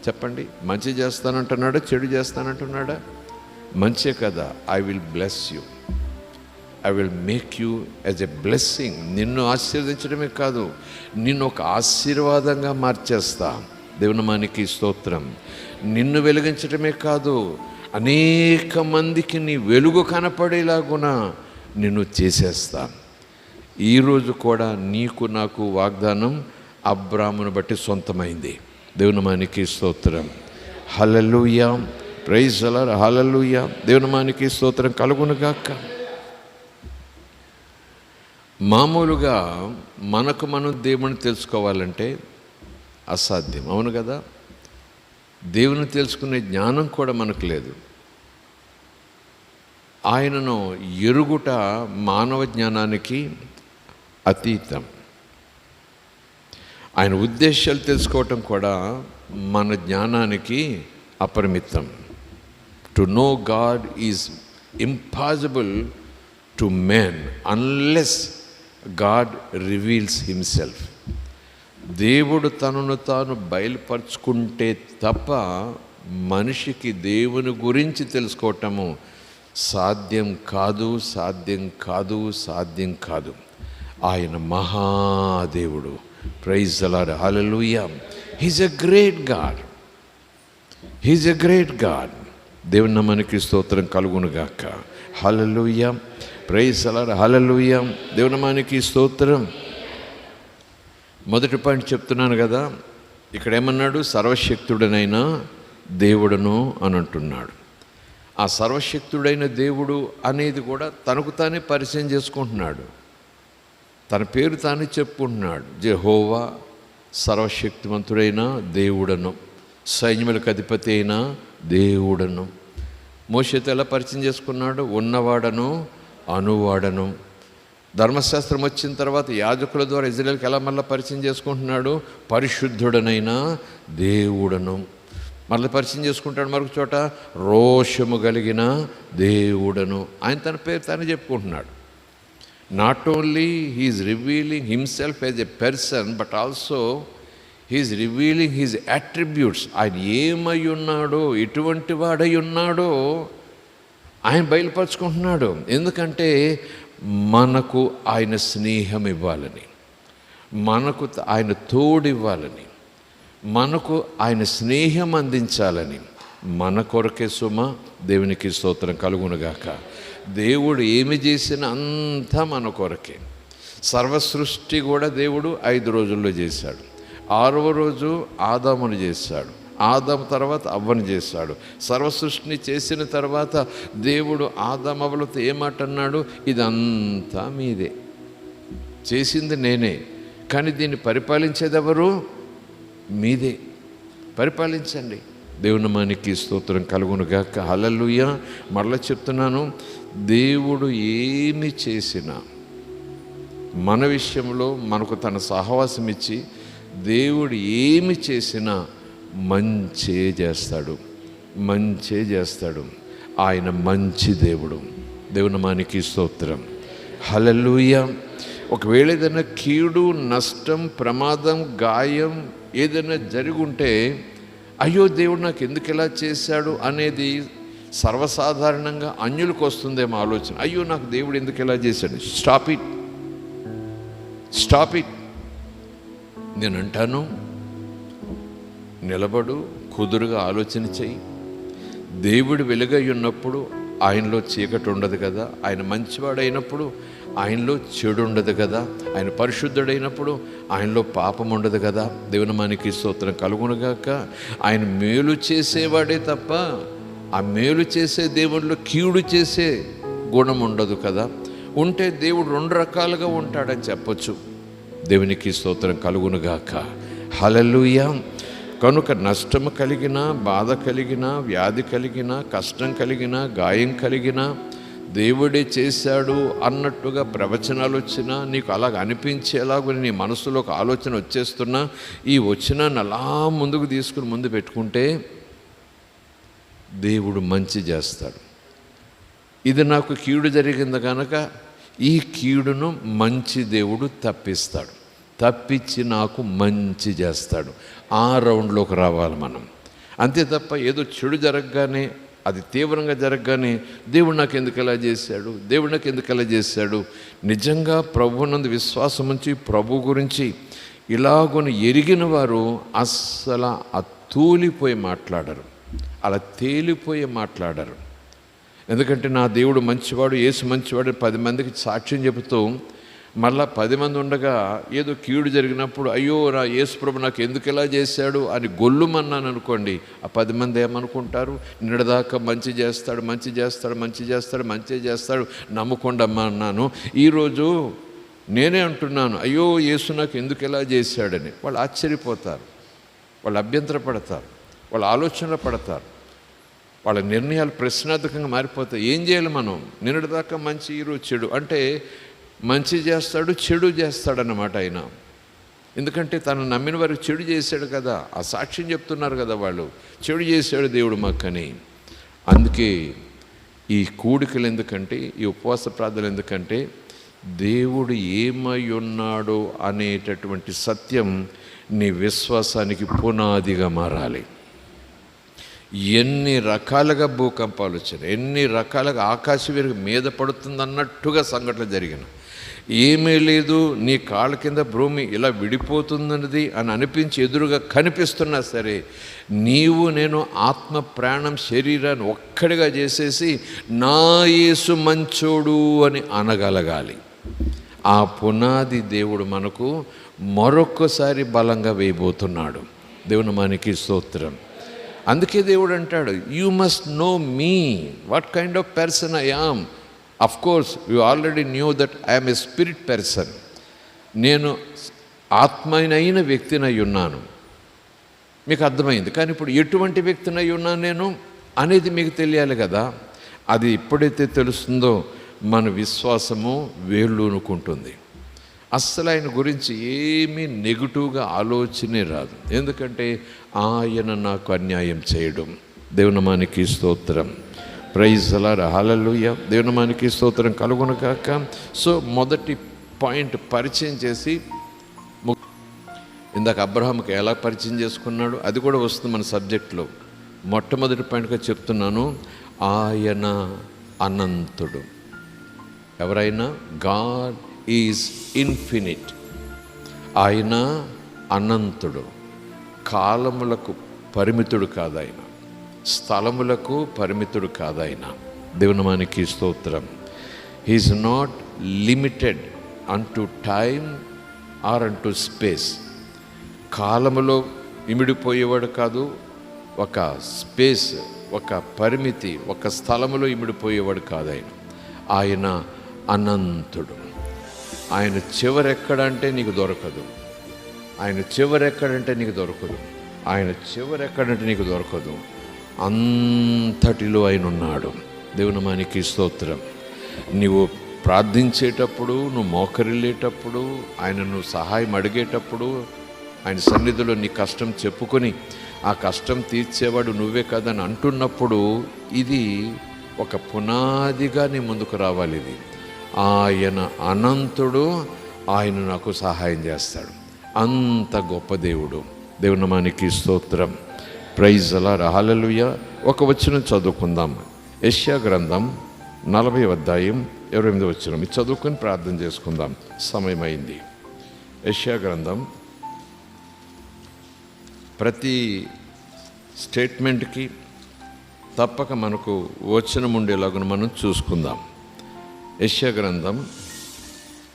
చెప్పండి. మంచి చేస్తానంటున్నాడా, చెడు చేస్తానంటున్నాడా? మంచే కదా. I will bless you, I will make you as a blessing. నిన్ను ఆశీర్వదించడమే కాదు, నిన్ను ఒక ఆశీర్వాదంగా మార్చేస్తా. దేవుని నామానికి స్తోత్రం. నిన్ను వెలిగించడమే కాదు, అనేక మందికి నీ వెలుగు కనపడేలాగున నిన్ను చేసేస్తా. ఈరోజు కూడా నీకు నాకు వాగ్దానం అబ్రామును బట్టి సొంతమైంది. దేవుని నామానికి స్తోత్రం. Hallelujah. Praise the Lord. Hallelujah. దేవుని నామానికి స్తోత్రం కలుగునుగాక. మామూలుగా మనకు మనం దేవుని తెలుసుకోవాలంటే అసాధ్యం, అవును కదా. దేవుని తెలుసుకునే జ్ఞానం కూడా మనకు లేదు. ఆయనను ఎరుగుట మానవ జ్ఞానానికి అతీతం. ఆయన ఉద్దేశాలు తెలుసుకోవటం కూడా మన జ్ఞానానికి అపరిమితం. To know God is impossible to men unless God reveals himself. దేవుడు తనను తాను బయలుపరుచుకుంటే తప్ప మనిషికి దేవుని గురించి తెలుసుకోవటము సాధ్యం కాదు, సాధ్యం కాదు, సాధ్యం కాదు. ఆయన మహాదేవుడు. Praise the Lord. Hallelujah. He's a great God, he's a great God. దేవుని నామానికి స్తోత్రం కలుగునుగాక. Hallelujah. Praise the Lord. Hallelujah. దేవుని నామానికి స్తోత్రం. మొదటి పాయింట్ చెప్తున్నాను కదా, ఇక్కడ ఏమన్నాడు? సర్వశక్తుడనైన దేవుడును అని అంటున్నాడు. ఆ సర్వశక్తుడైన దేవుడు అనేది కూడా తనకు తానే పరిచయం చేసుకుంటున్నాడు. తన పేరు తానే చెప్పుకుంటున్నాడు. యెహోవా సర్వశక్తివంతుడైన దేవుడను, సైన్యములకు అధిపతి అయిన దేవుడను. మోషేతో ఎలా పరిచయం చేసుకున్నాడు? ఉన్నవాడను, అనువాడను. ధర్మశాస్త్రం వచ్చిన తర్వాత యాజకుల ద్వారా ఇజ్రాయేలుకి ఎలా మళ్ళీ పరిచయం చేసుకుంటున్నాడు? పరిశుద్ధుడనైన దేవుడను. మళ్ళీ పరిచయం చేసుకుంటాడు మరొక చోట, రోషము కలిగిన దేవుడను. ఆయన తన పేరు తానే చెప్పుకుంటున్నాడు. Not only he is revealing himself as a person, but also he is revealing his attributes. ఆయన ఏమై ఉన్నాడో, ఎటువంటి వాడై ఉన్నాడో ఆయన బయలుపరుచుకుంటున్నాడు. ఎందుకంటే మనకు ఆయన స్నేహం ఇవ్వాలని, మనకు ఆయన తోడు ఇవ్వాలని, మనకు ఆయన స్నేహం అందించాలని, మన కొరకే సుమ. దేవునికి స్తోత్రం కలుగునుగాక. దేవుడు ఏమి చేసినా అంతా మన కొరకే. సర్వసృష్టి కూడా దేవుడు 5 రోజుల్లో చేశాడు. 6వ రోజు ఆదామును చేశాడు. ఆదాము తర్వాత అవ్వను చేశాడు. సర్వసృష్టిని చేసిన తర్వాత దేవుడు ఆదామవ్వలతో ఏమాట అన్నాడు? ఇదంతా మీదే, చేసింది నేనే, కానీ దీన్ని పరిపాలించేది ఎవరు? మీదే, పరిపాలించండి. దేవుని నామానికి స్తోత్రం కలుగునుగాక. హల్లెలూయా. మరలా చెప్తున్నాను, దేవుడు ఏమి చేసినా మన విషయంలో మనకు తన సహవాసం ఇచ్చి దేవుడు ఏమి చేసినా మంచే చేస్తాడు, మంచే చేస్తాడు. ఆయన మంచి దేవుడు. దేవుని నామానికి స్తోత్రం. హల్లెలూయా. ఒకవేళ ఏదైనా కీడు, నష్టం, ప్రమాదం, గాయం ఏదైనా జరిగి ఉంటే, అయ్యో దేవుడు నాకు ఎందుకు ఇలా చేశాడు అనేది సర్వసాధారణంగా అన్యులకు వస్తుందేమో ఆలోచన. అయ్యో నాకు దేవుడు ఎందుకు ఇలా చేశాడు? Stop it, stop it. నేను అంటాను, నిలబడు, కుదురుగా ఆలోచన చెయ్యి. దేవుడు వెలుగై ఉన్నప్పుడు ఆయనలో చీకటి ఉండదు కదా. ఆయన మంచివాడైనప్పుడు ఆయనలో చెడు ఉండదు కదా, ఆయన పరిశుద్ధుడైనప్పుడు ఆయనలో పాపం ఉండదు కదా. దేవుని మనకి స్తోత్రం కలుగునుగాక. ఆయన మేలు చేసేవాడే తప్ప ఆ మేలు చేసే దేవుడిలో కీడు చేసే గుణం ఉండదు కదా. ఉంటే దేవుడు రెండు రకాలుగా ఉంటాడని చెప్పొచ్చు. దేవునికి స్తోత్రం కలుగునుగాక. హల్లెలూయా. కనుక నష్టము కలిగినా, బాధ కలిగినా, వ్యాధి కలిగినా, కష్టం కలిగినా, గాయం కలిగినా, దేవుడే చేశాడు అన్నట్టుగా ప్రవచనాలు వచ్చినా, నీకు అలాగ అనిపించేలాగా నీ మనసులో ఒక ఆలోచన వచ్చేస్తున్నా, ఈ వచ్చినాన్ని అలా ముందుకు తీసుకుని ముందు పెట్టుకుంటే దేవుడు మంచి చేస్తాడు. ఇది నాకు కీడు జరిగింది కనుక ఈ కీడును మంచి దేవుడు తప్పిస్తాడు, తప్పించి నాకు మంచి చేస్తాడు. ఆ రౌండ్లోకి రావాలి మనం. అంతే తప్ప ఏదో చెడు జరగగానే, అది తీవ్రంగా జరగగానే దేవుడు నాకు ఎందుకు ఎలా చేశాడు, దేవుడు నాకు ఎందుకు ఎలా చేశాడు. నిజంగా ప్రభువునందు విశ్వాసం ఉంచి ప్రభు గురించి ఇలాగొని ఎరిగిన వారు అస్సలు తూలిపోయి మాట్లాడరు, అలా తేలిపోయి మాట్లాడరు. ఎందుకంటే నా దేవుడు మంచివాడు, యేసు మంచివాడు 10 మందికి సాక్ష్యం చెబుతూ మళ్ళా 10 మంది ఉండగా ఏదో కీడు జరిగినప్పుడు అయ్యో నా యేసు ప్రభు నాకు ఎందుకు ఎలా చేశాడు అని గొల్లుమన్నాను అనుకోండి, ఆ 10 మంది ఏమనుకుంటారు, నిన్నటిదాకా మంచి చేస్తాడు, మంచి చేస్తాడు, మంచి చేస్తాడు, మంచి చేస్తాడు నమ్మకుండమ్మా అన్నాను, ఈరోజు నేనే అంటున్నాను అయ్యో యేసు నాకు ఎందుకు ఎలా చేశాడని. వాళ్ళు ఆశ్చర్యపోతారు, వాళ్ళు అభ్యంతరపడతారు, వాళ్ళు ఆలోచనలు పడతారు, వాళ్ళ నిర్ణయాలు ప్రశ్నార్థకంగా మారిపోతాయి. ఏం చేయాలి మనం? నిన్నటిదాకా మంచి, ఈరోజు చెడు. అంటే మంచి చేస్తాడు, చెడు చేస్తాడన్నమాట ఆయన. ఎందుకంటే తను నమ్మిన వారికి చెడు చేశాడు కదా, ఆ సాక్ష్యం చెప్తున్నారు కదా వాళ్ళు, చెడు చేశాడు దేవుడు మాకని. అందుకే ఈ కూడికలు ఎందుకంటే, ఈ ఉపవాస ప్రార్థనలు ఎందుకంటే, దేవుడు ఏమై ఉన్నాడో అనేటటువంటి సత్యం నీ విశ్వాసానికి పునాదిగా మారాలి. ఎన్ని రకాలుగా భూకంపాలు వచ్చినాయి, ఎన్ని రకాలుగా ఆకాశం వీరికి మీద పడుతుందన్నట్టుగా సంఘటనలు జరిగిన, ఏమీ లేదు నీ కాళ్ళ కింద భూమి ఇలా విడిపోతుందన్నది అని అనిపించి ఎదురుగా కనిపిస్తున్నా సరే, నీవు నేను ఆత్మ ప్రాణం శరీరాన్ని ఒక్కడిగా చేసేసి నా యేసు మంచోడు అని అనగలగాలి. ఆ పునాది దేవుడు మనకు మరొక్కసారి బలంగా వేయబోతున్నాడు. దేవుని మనకి స్తోత్రం. అందుకే దేవుడు అంటాడు, you must know me, what kind of person I am. Of course you already knew that I'm a spirit person. నేను ఆత్మనైన వ్యక్తినై ఉన్నాను, మీకు అర్థమైంది. కానీ ఇప్పుడు ఎటువంటి వ్యక్తినై ఉన్నాను నేను అనేది మీకు తెలియాలి కదా. అది ఎప్పుడైతే తెలుస్తుందో మన విశ్వాసము వేళ్ళూనుకుంటుంది. అస్సలు ఆయన గురించి ఏమీ నెగిటివ్గా ఆలోచనే రాదు. ఎందుకంటే ఆయన నాకు అన్యాయం చేయడం. దేవునామానికి స్తోత్రం. ప్రైజ్ అలారా. హల్లెలూయా. దేవునామానికి స్తోత్రం కలుగునుగాక. సో మొదటి పాయింట్ పరిచయం చేసి, ఇందాక అబ్రహాంకి ఎలా పరిచయం చేసుకున్నాడు అది కూడా వస్తుంది మన సబ్జెక్ట్లో. మొట్టమొదటి పాయింట్గా చెప్తున్నాను, ఆయన అనంతుడు. ఎవరైనా గాడ్ ఈజ్ ఇన్ఫినిట్. ఆయన అనంతుడు. కాలములకు పరిమితుడు కాదు ఆయన, స్థలములకు పరిమితుడు కాదు ఆయన. దేవునామానికి స్తోత్రం. He is not limited unto time are unto space. కాలములో ఇమిడిపోయేవాడు కాదు, ఒక స్పేస్, ఒక పరిమితి, ఒక స్థలములో ఇమిడిపోయేవాడు కాదు ఆయన. ఆయన అనంతుడు. ఆయన చివరెక్కడంటే నీకు దొరకదు, ఆయన చివరెక్కడంటే నీకు దొరకదు, ఆయన చివరెక్కడంటే నీకు దొరకదు. అంతటిలో ఆయన ఉన్నాడు. దేవునామానికి స్తోత్రం. నీవు ప్రార్థించేటప్పుడు, నువ్వు మోకరిల్లేటప్పుడు, ఆయన నువ్వు సహాయం అడిగేటప్పుడు, ఆయన సన్నిధిలో నీ కష్టం చెప్పుకొని ఆ కష్టం తీర్చేవాడు నువ్వే కదని అంటున్నప్పుడు, ఇది ఒక పునాదిగా నీ ముందుకు రావాలి. ఇది ఆయన అనంతుడు, ఆయన నాకు సహాయం చేస్తాడు. అంత గొప్ప దేవుడు. దేవునామానికి స్తోత్రం. ప్రైజ్ అలారా. హల్లెలూయా. ఒక వచనం చదువుకుందాం. యెషయా గ్రంథం 40వ అధ్యాయం 28వ వచనం. ఇది చదువుకొని ప్రార్థన చేసుకుందాం, సమయమైంది. యెషయా గ్రంథం ప్రతి స్టేట్మెంట్కి తప్పక మనకు వచనం ఉండేలాగా మనం చూసుకుందాం. యెషయా గ్రంథం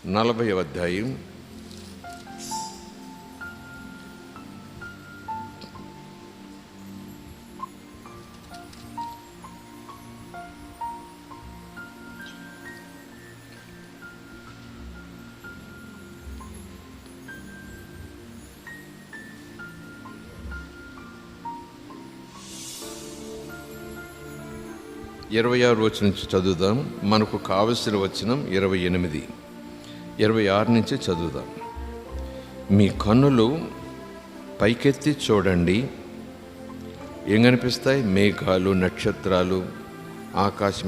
40వ అధ్యాయం 26 వచనం నుంచి చదువుదాం. మనకు కావలసిన వచనం 28, 26 నుంచి చదువుదాం. మీ కన్నులు పైకెత్తి చూడండి. ఏం కనిపిస్తాయి? మేఘాలు, నక్షత్రాలు,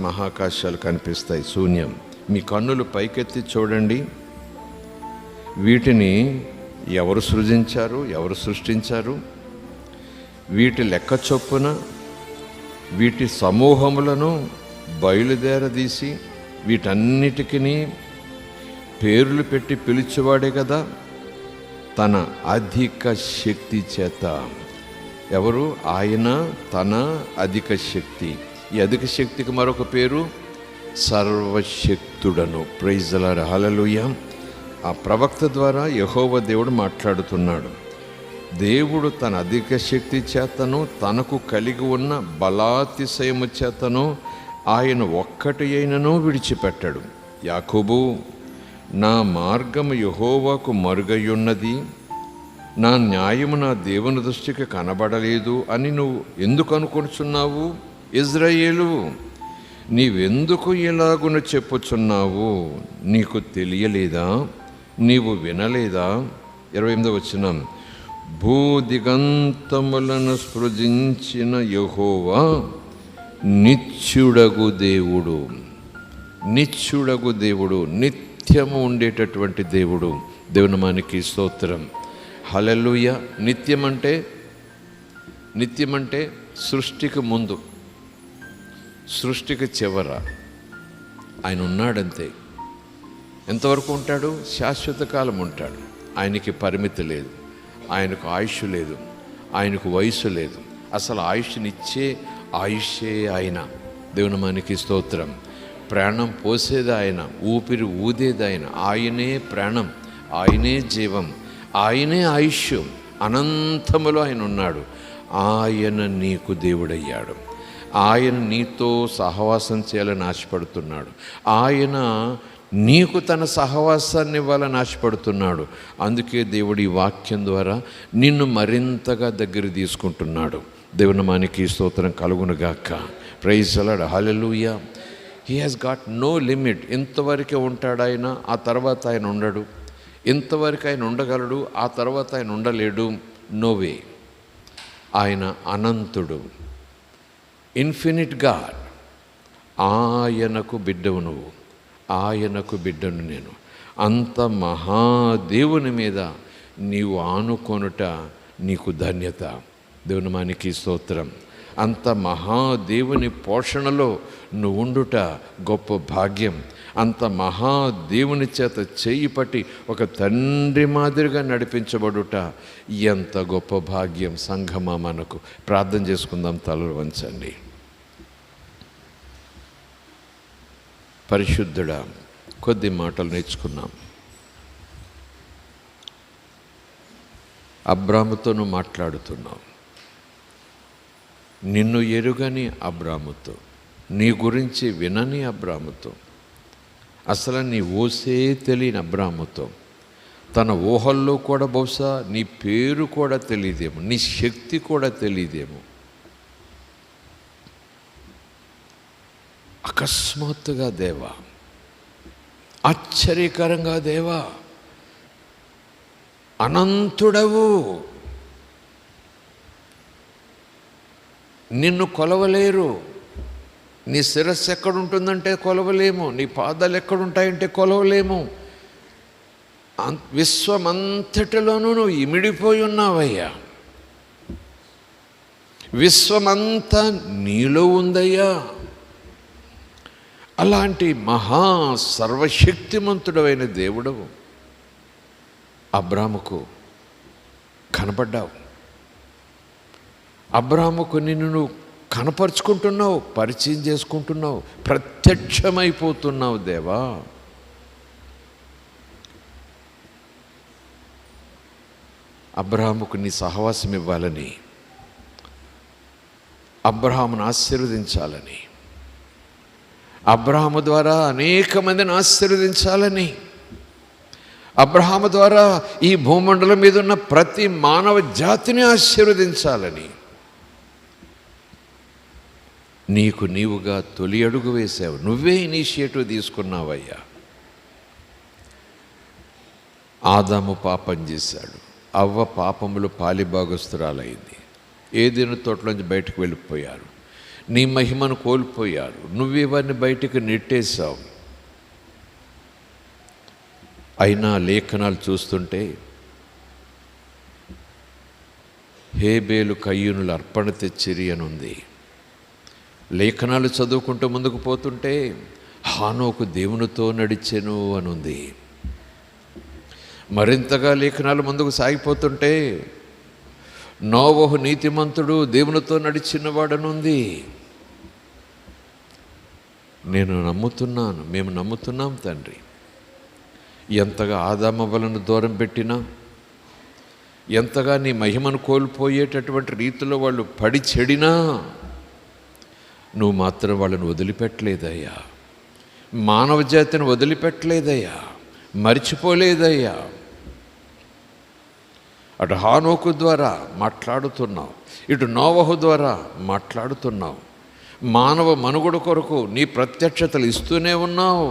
మహాకాశాలు కనిపిస్తాయి. శూన్యం. మీ కన్నులు పైకెత్తి చూడండి. వీటిని ఎవరు సృజించారు? ఎవరు సృష్టించారు? వీటి లెక్క చొప్పున వీటి సమూహములను బయలుదేరదీసి వీటన్నిటికీ పేర్లు పెట్టి పిలిచేవాడే కదా, తన అధిక శక్తి చేత. ఎవరు? ఆయన తన అధిక శక్తి. ఈ అధిక శక్తికి మరొక పేరు సర్వశక్తుడను. ప్రైజ్ ది లార్డ్, హల్లెలూయా. ఆ ప్రవక్త ద్వారా యెహోవా దేవుడు మాట్లాడుతున్నాడు. దేవుడు తన అధిక శక్తి చేతను, తనకు కలిగి ఉన్న బలాతిశయము చేతను ఆయన ఒక్కటి అయినను విడిచిపెట్టాడు. యాకోబు, నా మార్గము యెహోవాకు మరుగయ్యున్నది, నా న్యాయము నా దేవుని దృష్టికి కనబడలేదు అని నువ్వు ఎందుకు అనుకుంటున్నావు? ఇజ్రాయేలు, నీవెందుకు ఇలాగున చెప్పుచున్నావు? నీకు తెలియలేదా? నీవు వినలేదా? 28వ వచనం, భూదిగంతములను సృజించిన యెహోవా నిత్యుడగు దేవుడు. నిత్యుడగు దేవుడు, నిత్యము ఉండేటటువంటి దేవుడు. దేవుని నామానికి స్తోత్రం, హల్లెలూయా. నిత్యమంటే సృష్టికి ముందు, సృష్టికి చివర ఆయన ఉన్నాడంతే. ఎంతవరకు ఉంటాడు? శాశ్వత కాలం ఉంటాడు. ఆయనకి పరిమితి లేదు, ఆయనకు ఆయుష్ లేదు, ఆయనకు వయసు లేదు. అసలు ఆయుష్నిచ్చే ఆయుష్యే ఆయన. దేవుని నామానికి స్తోత్రం. ప్రాణం పోసేది ఆయన, ఊపిరి ఊదేది ఆయన. ఆయనే ప్రాణం, ఆయనే జీవం, ఆయనే ఆయుష్. అనంతములో ఆయన ఉన్నాడు. ఆయన నీకు దేవుడయ్యాడు. ఆయన నీతో సహవాసం చేయాలని ఆశపడుతున్నాడు. ఆయన నీకు తన సహవాసాన్ని ఇవ్వాలని ఆశపడుతున్నాడు. అందుకే దేవుడు ఈ వాక్యం ద్వారా నిన్ను మరింతగా దగ్గర తీసుకుంటున్నాడు. దేవుని నామానికి స్తోత్రం కలుగునుగాక. Praise the Lord, hallelujah. He has got no limit. ఇంతవరకే ఉంటాడు ఆయన, ఆ తర్వాత ఆయన ఉండడు. ఇంతవరకు ఆయన ఉండగలడు, ఆ తర్వాత ఆయన ఉండలేడు. నోవే. ఆయన అనంతుడు, ఇన్ఫినిట్ గాడ్. ఆయనకు బిడ్డవు నువ్వు, ఆయనకు బిడ్డను నేను. అంత మహాదేవుని మీద నీవు ఆనుకొనుట నీకు ధన్యత. దేవుని నామానికి స్తోత్రం. అంత మహాదేవుని పోషణలో నువ్వు ఉండుట గొప్ప భాగ్యం. అంత మహాదేవుని చేత చేయి పట్టి ఒక తండ్రి మాదిరిగా నడిపించబడుట ఎంత గొప్ప భాగ్యం. సంఘమా, మనకు ప్రార్థన చేసుకుందాం. తలలు వంచండి. పరిశుద్ధుడా, కొద్ది మాటలు నేర్చుకున్నాం. అబ్రాముతోనూ మాట్లాడుతున్నావు. నిన్ను ఎరుగని అబ్రాముతో, నీ గురించి వినని అబ్రాముతో, అసలు నీ ఊసే తెలియని అబ్రాముతో, తన ఊహల్లో కూడా బహుశా నీ పేరు కూడా తెలియదేమో, నీ శక్తి కూడా తెలియదేమో, అకస్మాత్తుగా దేవా, ఆశ్చర్యకరంగా దేవా, అనంతుడవు, నిన్ను కొలవలేరు. నీ శిరస్సు ఎక్కడుంటుందంటే కొలవలేము, నీ పాదాలు ఎక్కడుంటాయంటే కొలవలేము. విశ్వమంతటిలోనూ నువ్వు ఇమిడిపోయి ఉన్నావయ్యా. విశ్వమంతా నీలో ఉందయ్యా. అలాంటి మహా సర్వశక్తిమంతుడైన దేవుడవు అబ్రాముకు కనపడ్డావు. అబ్రాముకు నిన్ను నువ్వు కనపరుచుకుంటున్నావు, పరిచయం చేసుకుంటున్నావు, ప్రత్యక్షమైపోతున్నావు దేవా. అబ్రహాముకు నీ సహవాసం ఇవ్వాలని, అబ్రహామును ఆశీర్వదించాలని, అబ్రహాము ద్వారా అనేక మందిని ఆశీర్వదించాలని, అబ్రహాము ద్వారా ఈ భూమండలం మీద ఉన్న ప్రతి మానవ జాతిని ఆశీర్వదించాలని నీకు నీవుగా తొలి అడుగు వేసావు. నువ్వే ఇనిషియేటివ్ తీసుకున్నావయ్యా. ఆదాము పాపం చేశాడు, అవ్వ పాపములు పాలిభాగస్తురాలైంది. ఏదైనా తోటలోంచి బయటకు వెళ్ళిపోయారు, నీ మహిమను కోల్పోయారు. నువ్వేవారిని బయటకు నెట్టేశావు. అయినా లేఖనాలు చూస్తుంటే హేబేలు కయ్యూనులు అర్పణ తెచ్చిరి అని ఉంది. లేఖనాలు చదువుకుంటూ ముందుకు పోతుంటే హానోకు దేవునితో నడిచెను అని ఉంది. మరింతగా లేఖనాలు ముందుకు సాగిపోతుంటే నోవహు నీతిమంతుడు దేవునితో నడిచినవాడనుంది. నేను నమ్ముతున్నాను, మేము నమ్ముతున్నాం తండ్రి. ఎంతగా ఆదామవ్వలను దూరం పెట్టినా, ఎంతగా నీ మహిమను కోల్పోయేటటువంటి రీతిలో వాళ్ళు పడి చెడినా నువ్వు మాత్రం వాళ్ళని వదిలిపెట్టలేదయ్యా. మానవ జాతిని వదిలిపెట్టలేదయ్యా, మర్చిపోలేదయ్యా. అటు హానోకు ద్వారా మాట్లాడుతున్నావు, ఇటు నోవహు ద్వారా మాట్లాడుతున్నావు. మానవ మనుగడ కొరకు నీ ప్రత్యక్షతలు ఇస్తూనే ఉన్నావు.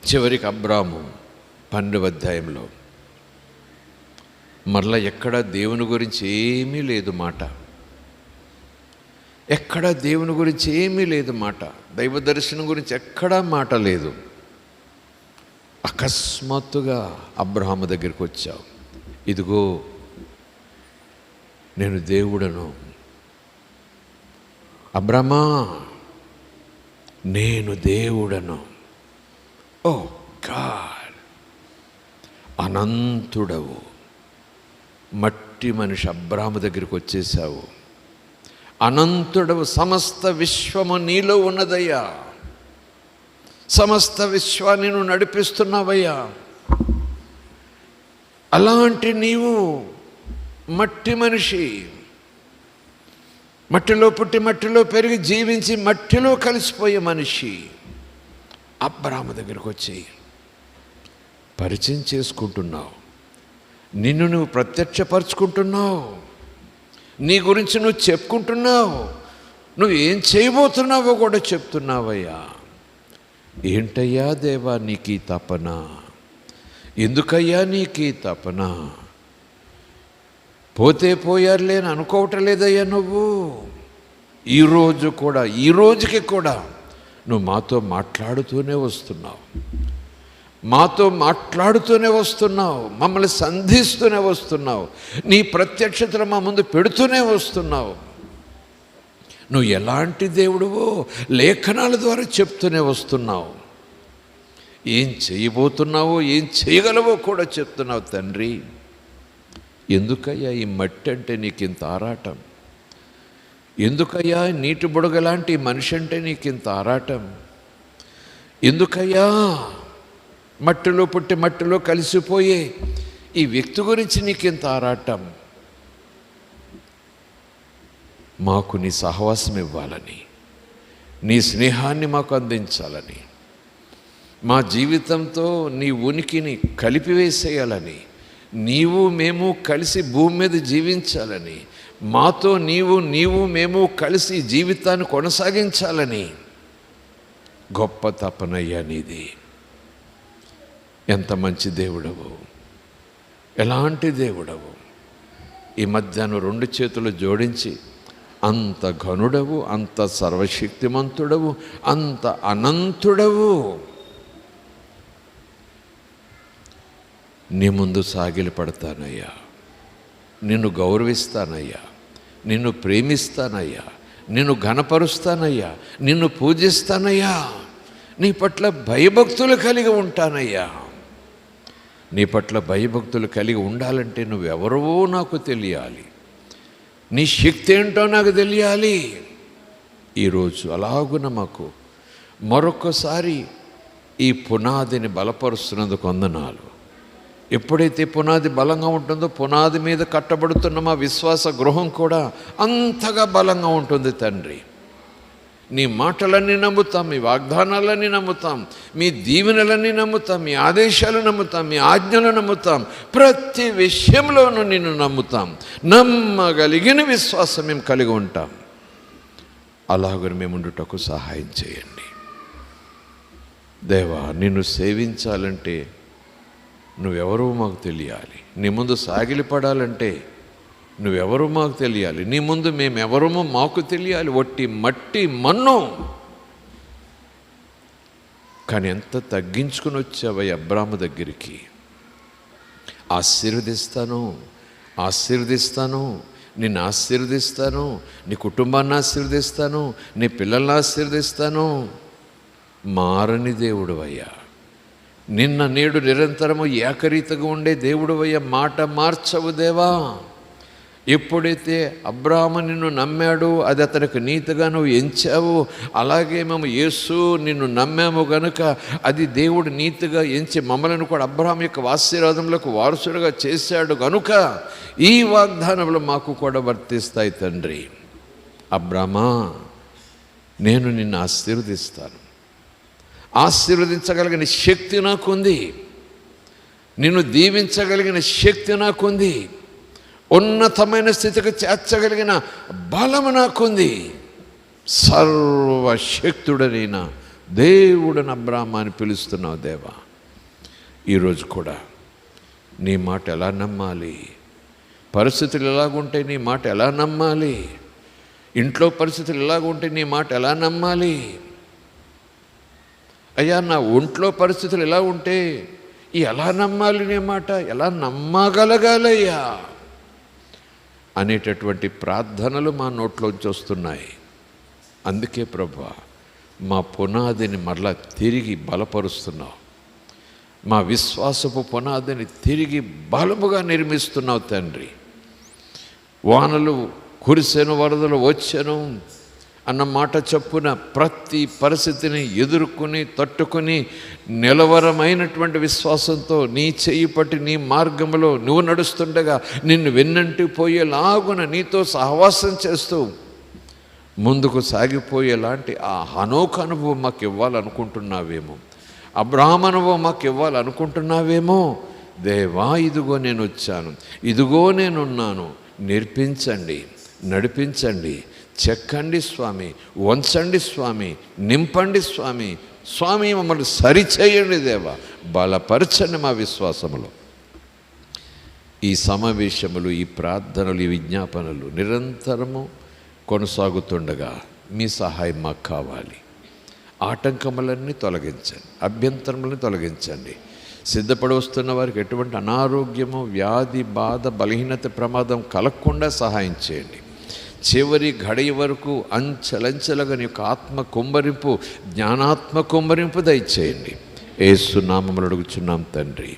చివరికి అబ్రాము 12వ అధ్యాయంలో మరలా ఎక్కడా దేవుని గురించి ఏమీ లేదు మాట, ఎక్కడా దేవుని గురించి ఏమీ లేదు మాట, దైవ దర్శనం గురించి ఎక్కడా మాట లేదు. అకస్మాత్తుగా అబ్రహాము దగ్గరికి వచ్చావు. ఇదిగో నేను దేవుడను. అబ్రహ్మా, నేను దేవుడను. ఓ గాడ్, అనంతుడవు, మట్టి మనిషి అబ్రహాము దగ్గరికి వచ్చేసావు. అనంతుడవు, సమస్త విశ్వము నీలో ఉన్నదయ్యా. సమస్త విశ్వాన్ని నువ్వు నడిపిస్తున్నావయ్యా. అలాంటి నీవు మట్టి మనిషి, మట్టిలో పుట్టి మట్టిలో పెరిగి జీవించి మట్టిలో కలిసిపోయే మనిషి అబ్రహాము దగ్గరికి వచ్చి పరిచయం చేసుకుంటున్నావు. నిన్ను నువ్వు ప్రత్యక్షపరుచుకుంటున్నావు. నీ గురించి నువ్వు చెప్పుకుంటున్నావు. నువ్వు ఏం చేయబోతున్నావో కూడా చెప్తున్నావయ్యా. ఏంటయ్యా దేవా నీకు ఈ తపన? ఎందుకయ్యా నీకు ఈ తపన? పోతే పోయారులే అని అనుకోవటం లేదయ్యా నువ్వు. ఈరోజు కూడా, ఈ రోజుకి కూడా నువ్వు మాతో మాట్లాడుతూనే వస్తున్నావు, మాతో మాట్లాడుతూనే వస్తున్నావు, మమ్మల్ని సంధిస్తూనే వస్తున్నావు, నీ ప్రత్యక్షతను మా ముందు పెడుతూనే వస్తున్నావు. నువ్వు ఎలాంటి దేవుడివో లేఖనాల ద్వారా చెప్తూనే వస్తున్నావు. ఏం చేయబోతున్నావో, ఏం చేయగలవో కూడా చెప్తున్నావు తండ్రి. ఎందుకయ్యా ఈ మట్టి అంటే నీకు ఇంత ఆరాటం? ఎందుకయ్యా నీటి బుడగలాంటి మనిషి అంటే నీకు ఇంత ఆరాటం? ఎందుకయ్యా మట్టిలో పుట్టి మట్టిలో కలిసిపోయే ఈ వ్యక్తి గురించి నీకు ఇంత ఆరాటం? మాకు నీ సహవాసం ఇవ్వాలని, నీ స్నేహాన్ని మాకు అందించాలని, మా జీవితంతో నీ ఉనికిని కలిపివేసేయాలని, నీవు మేము కలిసి భూమి మీద జీవించాలని, మాతో నీవు మేము కలిసి జీవితాన్ని కొనసాగించాలని గొప్ప తపనయ్యా నీది. ఎంత మంచి దేవుడవు, ఎలాంటి దేవుడవు. ఈ మధ్యాహ్నం 2 చేతులు జోడించి అంత ఘనుడవు, అంత సర్వశక్తిమంతుడవు, అంత అనంతుడవు, నీ ముందు సాగిలి పడతానయ్యా. నిన్ను గౌరవిస్తానయ్యా, నిన్ను ప్రేమిస్తానయ్యా, నిన్ను ఘనపరుస్తానయ్యా, నిన్ను పూజిస్తానయ్యా. నీ పట్ల భయభక్తులు కలిగి ఉంటానయ్యా. నీ పట్ల భయభక్తులు కలిగి ఉండాలంటే నువ్వెవరో నాకు తెలియాలి, నీ శక్తి ఏంటో నాకు తెలియాలి. ఈరోజు అలాగున మాకు మరొకసారి ఈ పునాదిని బలపరుస్తున్నందుకు వందనాలు. ఎప్పుడైతే పునాది బలంగా ఉంటుందో పునాది మీద కట్టబడుతున్న మా విశ్వాస గృహం కూడా అంతగా బలంగా ఉంటుంది తండ్రి. నీ మాటలన్నీ నమ్ముతాం, మీ వాగ్దానాలన్నీ నమ్ముతాం, మీ దీవెనలన్నీ నమ్ముతాం, మీ ఆదేశాలు నమ్ముతాం, మీ ఆజ్ఞలు నమ్ముతాం, ప్రతి విషయంలోనూ నిన్ను నమ్ముతాం. నమ్మగలిగిన విశ్వాసం మేము కలిగి ఉంటాం. అలాగని మేము ఉండుటకు సహాయం చేయండి దేవా. నిన్ను సేవించాలంటే నువ్వెవరో మాకు తెలియాలి. నీ ముందు సాగిలిపడాలంటే నువ్వెవరో మాకు తెలియాలి. నీ ముందు మేమెవరమో మాకు తెలియాలి. ఒట్టి మట్టి మన్ను. కానీ ఎంత తగ్గించుకుని వచ్చావయ్య అబ్రాము దగ్గరికి. ఆశీర్వదిస్తాను, నిన్ను ఆశీర్వదిస్తాను, నీ కుటుంబాన్ని ఆశీర్వదిస్తాను, నీ పిల్లల్ని ఆశీర్వదిస్తాను. మారని దేవుడు అయ్యా, నిన్న నేడు నిరంతరము ఏకరీతిగా ఉండే దేవుడు అయ్యా, మాట మార్చవు దేవా. ఎప్పుడైతే అబ్రాహాము నిన్ను నమ్మాడు, అది అతనికి నీతిగా నువ్వు ఎంచావు, అలాగే మేము యేసు నిన్ను నమ్మాము గనుక అది దేవుడు నీతిగా ఎంచి మమ్మల్ని కూడా అబ్రాహాము యొక్క ఆశీర్వాదములకు వారసులుగా చేశాడు గనుక ఈ వాగ్దానములు మాకు కూడా వర్తిస్తాయి తండ్రి. అబ్రామా, నేను నిన్ను ఆశీర్వదిస్తాను, ఆశీర్వదించగలిగిన శక్తి నాకుంది, నిన్ను దీవించగలిగిన శక్తి నాకుంది, ఉన్నతమైన స్థితికి చేర్చగలిగిన బలము నాకుంది. సర్వశక్తుడనైన దేవుడని అబ్రాహాన్ని పిలుస్తున్నావు దేవా. ఈరోజు కూడా నీ మాట ఎలా నమ్మాలి? పరిస్థితులు ఎలాగుంటే నీ మాట ఎలా నమ్మాలి? ఇంట్లో పరిస్థితులు ఎలాగుంటే నీ మాట ఎలా నమ్మాలి? అయ్యా, నా ఒంట్లో పరిస్థితులు ఎలా ఉంటే ఎలా నమ్మాలి? నీ మాట ఎలా నమ్మగలగాలయ్యా అనేటటువంటి ప్రార్థనలు మా నోట్లోంచి వస్తున్నాయి. అందుకే ప్రభువా, మా పునాదిని మరలా తిరిగి బలపరుస్తున్నావు. మా విశ్వాసపు పునాదిని తిరిగి బలముగా నిర్మిస్తున్నావు తండ్రి. వానలు కురిసెను, వరదలు వచ్చెను అన్న మాట చొప్పున ప్రతి పరిస్థితిని ఎదుర్కొని తట్టుకొని నిలవరమైనటువంటి విశ్వాసంతో నీ చెయ్యి పట్టి నీ మార్గంలో నువ్వు నడుస్తుండగా నిన్ను వెన్నంటి పోయేలాగున నీతో సహవాసం చేస్తూ ముందుకు సాగిపోయేలాంటి ఆ హనోక అనుభవం మాకు ఇవ్వాలనుకుంటున్నావేమో, అబ్రాహాము అనుభవం మాకు ఇవ్వాలనుకుంటున్నావేమో దేవా. ఇదిగో నేను వచ్చాను, ఇదిగో నేనున్నాను, నేర్పించండి, నడిపించండి, చెక్కండి స్వామి, వంచండి స్వామి, నింపండి స్వామి. స్వామి మమ్మల్ని సరిచేయండి దేవా, బలపరచండి మా విశ్వాసములో. ఈ సమావేశములు, ఈ ప్రార్థనలు, ఈ విజ్ఞాపనలు నిరంతరము కొనసాగుతుండగా మీ సహాయం మాకు కావాలి. ఆటంకములన్నీ తొలగించండి, అభ్యంతరములను తొలగించండి. సిద్ధపడి వస్తున్న వారికి ఎటువంటి అనారోగ్యము, వ్యాధి, బాధ, బలహీనత, ప్రమాదం కలగకుండా సహాయం చేయండి. చివరి గడియ వరకు అంచెలంచెలుగా నీ యొక్క ఆత్మ కుమ్మరింపు, జ్ఞానాత్మ కుమ్మరింపు దయచేయండి. యేసు నామములో అడుగుచున్నాం తండ్రి.